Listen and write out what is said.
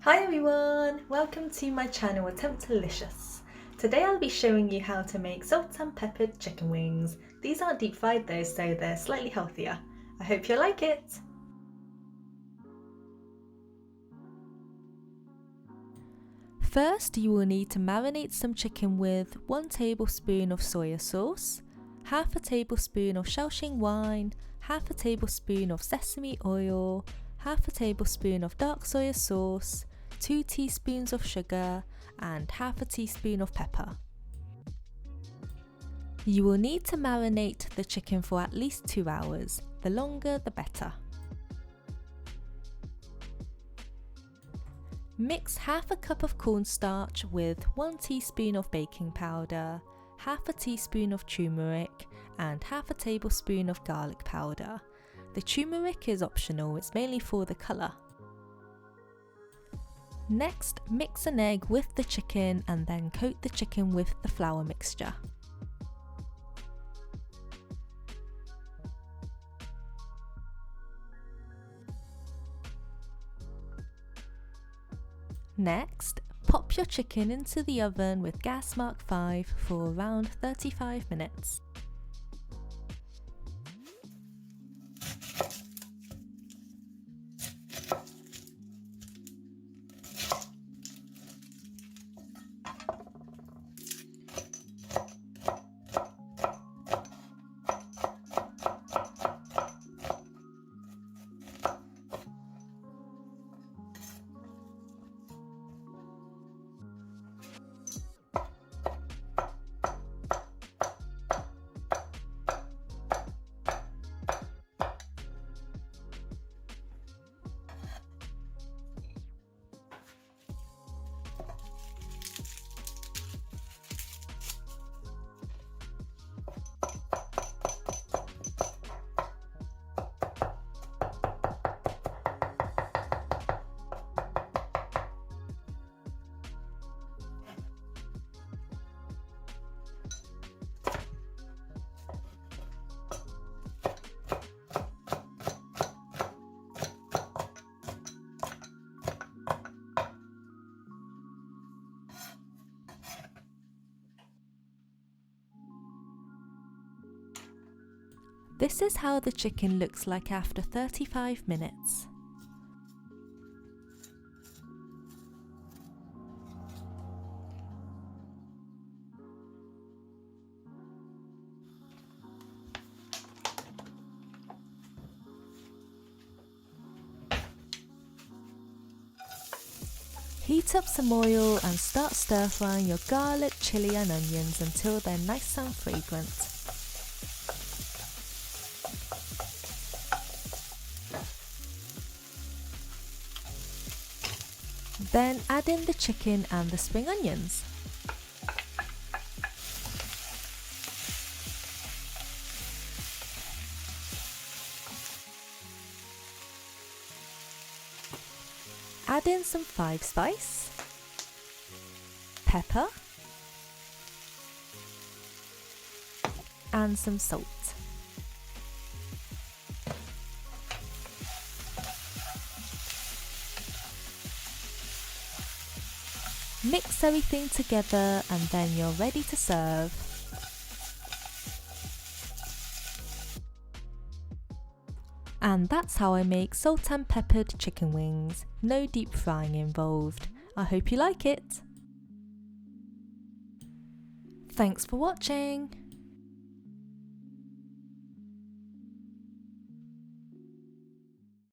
Hi everyone! Welcome to my channel Attemptelicious. Today I'll be showing you how to make salt and peppered chicken wings. These aren't deep fried though, so they're slightly healthier. I hope you like it! First, you will need to marinate some chicken with 1 tablespoon of soy sauce, half a tablespoon of Shaoxing Wine, half a tablespoon of sesame oil, half a tablespoon of dark soy sauce, 2 teaspoons of sugar, and half a teaspoon of pepper. You will need to marinate the chicken for at least 2 hours. The longer, the better. Mix half a cup of cornstarch with 1 teaspoon of baking powder, half a teaspoon of turmeric, and half a tablespoon of garlic powder. The turmeric is optional, it's mainly for the colour. Next, mix an egg with the chicken and then coat the chicken with the flour mixture. Next, pop your chicken into the oven with gas mark 5 for around 35 minutes. This is how the chicken looks like after 35 minutes. Heat up some oil and start stir frying your garlic, chilli and onions until they're nice and fragrant. Then add in the chicken and the spring onions. Add in some 5 spice, pepper, and some salt. Mix everything together and then you're ready to serve. And that's how I make salt and peppered chicken wings. No deep frying involved. I hope you like it. Thanks for watching.